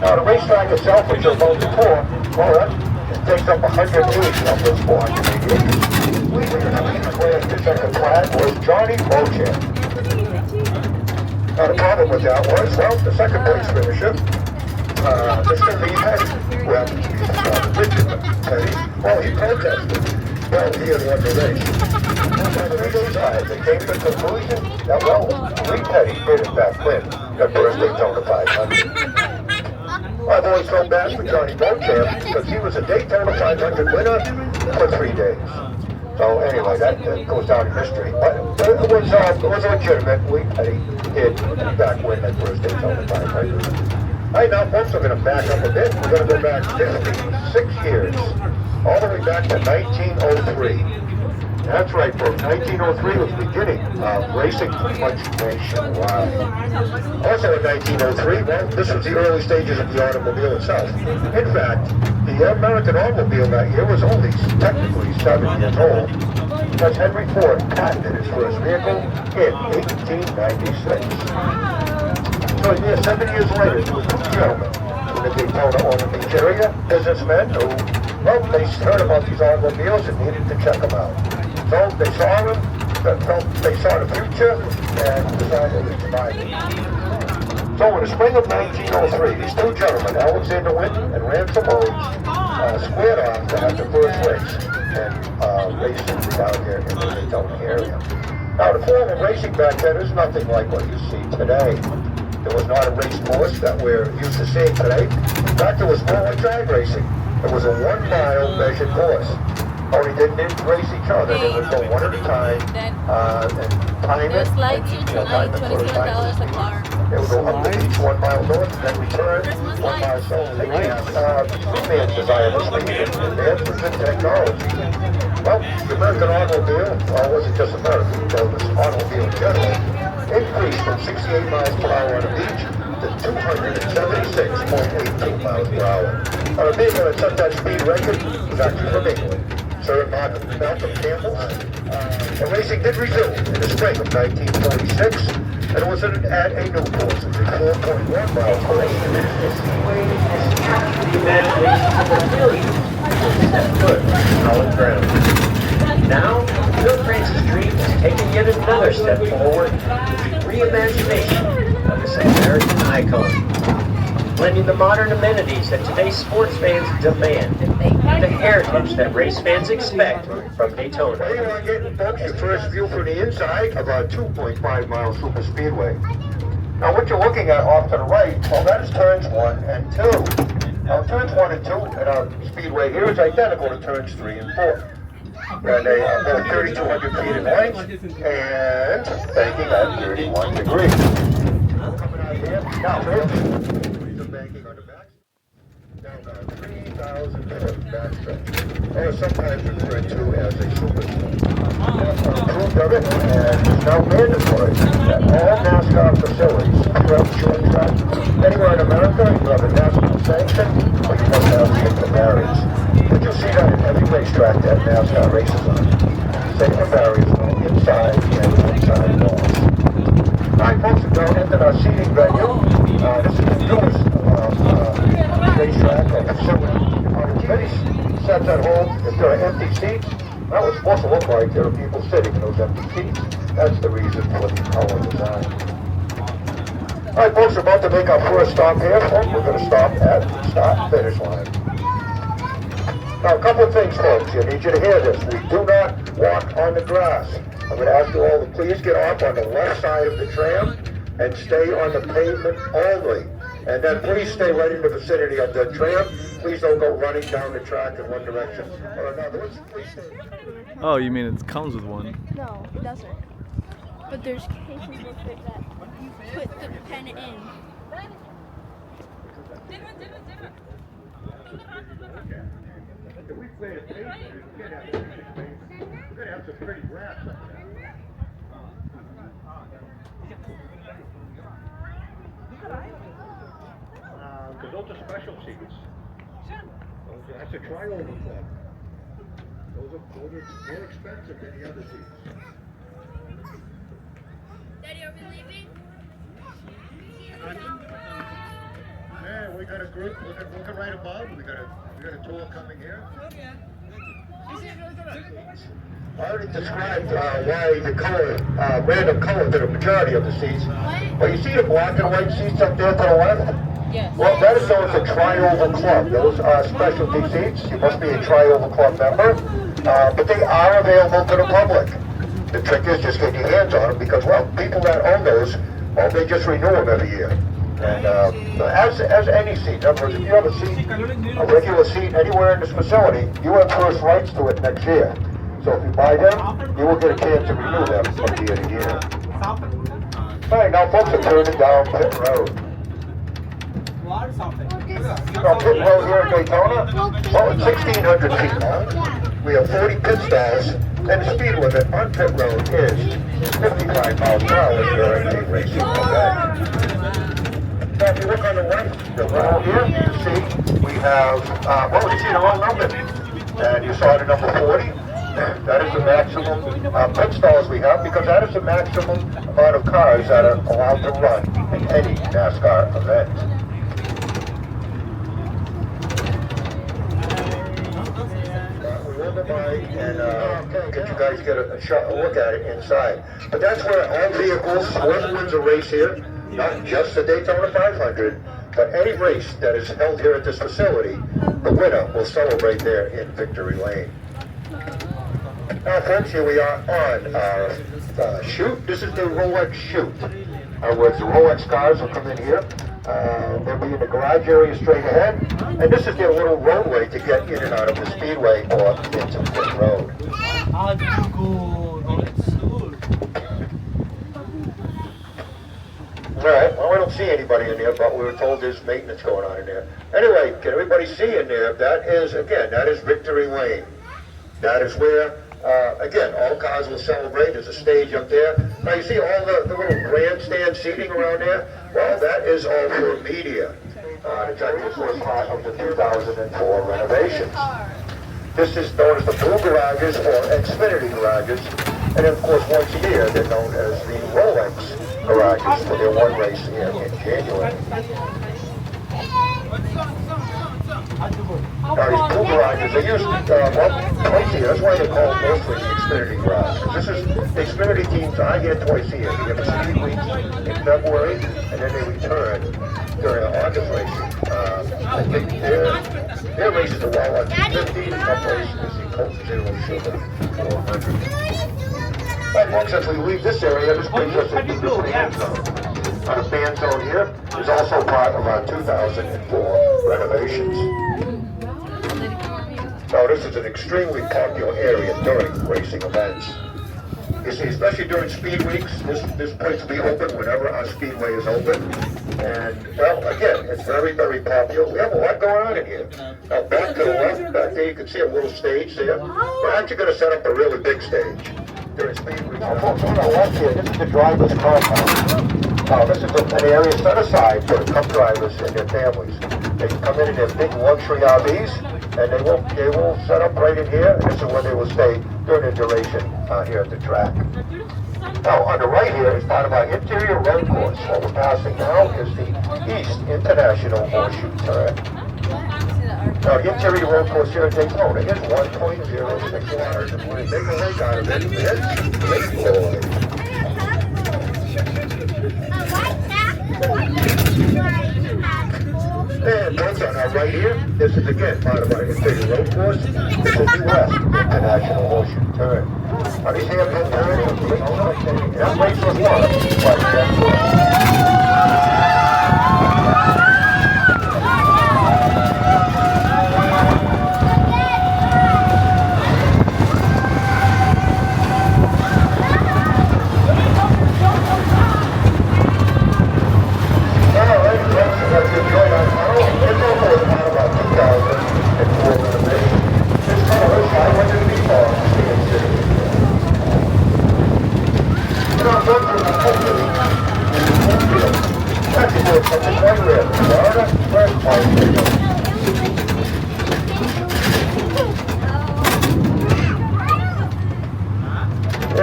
Now the racetrack itself, which you're about before, well, that takes up 100 acres of those 480 acres. Where the second flag was Johnny Beauchamp. Now the problem with that was, well, the second place finisher, Mr. Lee Petty, well, Richard Petty, well, he protested. Well, he had won the race. On the legal side, they came to the conclusion that, well, Lee Petty did in fact win the first Daytona 500. I've always felt bad for Johnny Beauchamp because he was a Daytona 500 winner for 3 days. So anyway, that goes down in history. But it was legitimate. Lee Petty did in fact win that first Daytona 500. All right, now folks, I'm going to back up a bit. We're going to go back 56 years, all the way back to 1903. That's right, folks. 1903 was the beginning of racing pretty much nationwide. Also in 1903, well, this was the early stages of the automobile itself. In fact, the American automobile that year was only technically 7 years old, because Henry Ford patented his first vehicle in 1896. So a year, 7 years later, there was two gentlemen in the Daytona Automobile area, businessmen who, well, they heard about these automobiles and needed to check them out. So they saw them, they saw the future, and decided to buy them. So in the spring of 1903, these two gentlemen, Alexander Winton and Ransom Owens, squared off to have the first race and racing down here in the Daytona area. Now the form of racing back then is nothing like what you see today. There was not a race course that we're used to seeing today. In fact, it was more like drag racing. It was a 1 mile measured course. Only they didn't race each other. They would go one at a time and time it. There's like $27 a car. They would go up the beach 1 mile north, then return 1 mile south. They have man's desire to speed and advances in technology. Well, the American automobile, well, it wasn't just American, but it was automobile in general, increased from 68 miles per hour on the beach to 276.82 miles per hour. Now, the vehicle that set that speed record was actually from England. Sir Malcolm Campbell. And racing did resume in the spring of 1946, and it was at a new course, a 4.1 mile course. Speedway has captured the imagination of millions with that good, solid ground. Now, Bill Francis' dream has taken yet another step forward with the reimagination of this American icon, blending the modern amenities that today's sports fans demand, the heritage that race fans expect from Daytona. Well, you are getting, folks, your first view from the inside of our 2.5 mile super speedway. Now, what you're looking at off to the right, well, that is turns 1 and 2. Now, turns 1 and 2 in our speedway here is identical to turns 3 and 4. And they are both 3,200 feet in length and banking at 31 degrees. Coming out here, now, here's banking on the back. Now, 3,000 foot backstretch, or sometimes referred to as a superstar. NASCAR approved of it, and it's now mandatory that all NASCAR facilities throughout the short track, anywhere in America, you have a NASCAR sanction, or you must have safety barriers. But you'll see that at every racetrack that NASCAR races on. Safety barriers on inside and outside walls. All right, folks, we've now entered our seating venue. This is the newest racetrack or facility. On its face, sets at home, if there are empty seats, well, it's supposed to look like there are people sitting in those empty seats. That's the reason for the color design. All right, folks, we're about to make our first stop here. We're going to stop at the start-finish line. Now, a couple of things, folks. I need you to hear this. We do not walk on the grass. I'm going to ask you all to please get off on the left side of the tram and stay on the pavement only. And then please stay right in the vicinity of the tram. Please don't go running down the track in one direction or another. Please stay. Oh, you mean it comes with one? No, it doesn't. But there's cases with it that you put the pen in. If we play a pavement, we're going to have some pretty grass up there. Because those are special seats. That's a trioval club. Those are more expensive than the other seats. Daddy, are we leaving? Man, we got a group looking right above. We got a tour coming here. I already described why the color, random color to the majority of the seats. Well, you see the black and white seats up there to the left? Yes. Well, that is known as a tri-oval club. Those are specialty seats. You must be a tri-oval club member, but they are available to the public. The trick is just getting your hands on them because, well, people that own those, well, they just renew them every year. And as any seat, in other words, if you have a seat, a regular seat anywhere in this facility, you have first rights to it next year. So if you buy them, you will get a chance to renew them from year to year. All right, now folks are turning down Pit Road. Now Pit Road here in Daytona, well, it's 1,600 feet long. We have 40 pit stalls, and the speed limit on Pit Road is 55 miles per hour during a racing event. Now if you look on the left, the road here, you see we have, well, you see the wrong number. And you saw the number 40. That is the maximum pit stalls we have because that is the maximum amount of cars that are allowed to run in any NASCAR event. We will go by and get you guys get a look at it inside. But that's where all vehicles, whoever wins a race here, not just the Daytona 500, but any race that is held here at this facility, the winner will celebrate there in Victory Lane. Now folks, here we are on our chute. This is the Rolex chute. In other words, the Rolex cars will come in here. They'll be in the garage area straight ahead. And this is their little roadway to get in and out of the Speedway or into Pit Road. Alright, well I don't see anybody in there, but we were told there's maintenance going on in there. Anyway, can everybody see in there? That is, again, that is Victory Lane. That is where, again, all cars will celebrate. There's a stage up there. Now you see all the little grandstand seating around there? Well, that is all for media. It's actually part of the 2004 renovations. This is known as the Blue Garages or Xfinity Garages. And then, of course, once a year, they're known as the Rolex Garages for their one race in January. Now, these Blue Garages, they usually, well, twice a year. That's why they call it mostly the Xfinity Garage. This is, the Xfinity teams are here twice a year. They have a speed week in February, and then they return during an August race. I think their races are well under 50, some races is the Colt Zero Sugar 400. Right, folks, as we leave this area, this brings us into the fan zone. The fan zone here is also part of our 2004 renovations. Now, this is an extremely popular area during racing events. You see, especially during speed weeks, this place will be open whenever our speedway is open. And, well, again, it's very, very popular. We have a lot going on in here. Now, back to the left, back there, you can see a little stage there. We're actually going to set up a really big stage during speed weeks. Now, folks, on the left here, this is the driver's compound. Now, this is an area set aside for the cup drivers and their families. They can come in their big luxury RVs, and they will set up right in here, and this is where they will stay during the duration here at the track. Now, on the right here is part of our interior road course. What we're passing now is the East International Horseshoe Turn. Now, the interior road course here at Daytona is 1.06 miles, and when you make a lake out of it, it's Lake Floyd. And folks, on our right here, this is again part of our interior road course. This is the West International Horseshoe Turn. Now these hairpin turns, that race was won by Jeff.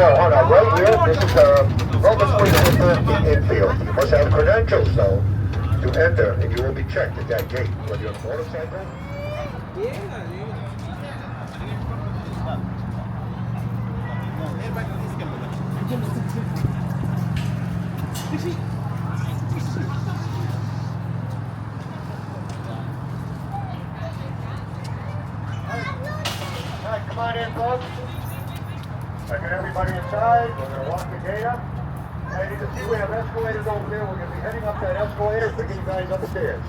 On our right here, this is well, between the infield. You must have credentials, though. to enter, and you will be checked at that gate, whether you're on a motorcycle. Alright, come on in, folks. Get everybody inside. We're going to lock the gate up. As you can see, we have escalators over there. We're going to be heading up that escalator to get you guys upstairs.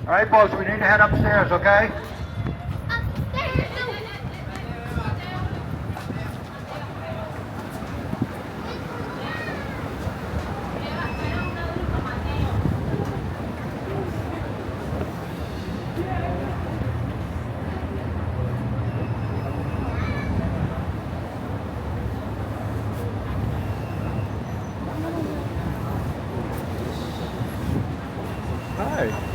All right, folks, we need to head upstairs, okay? Hi.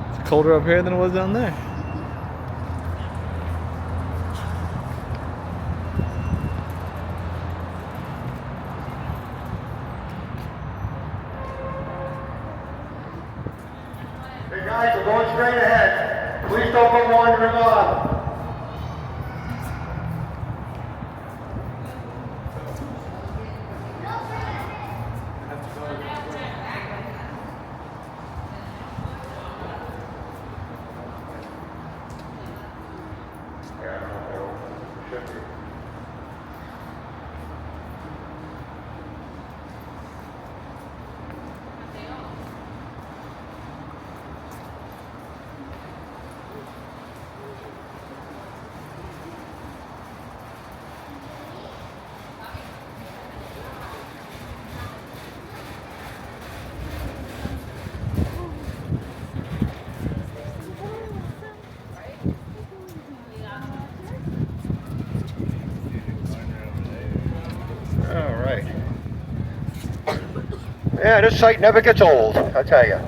It's colder up here than it was down there. Hey guys, we're going straight ahead. Please don't go wandering off. All right. Yeah, this site never gets old, I tell you.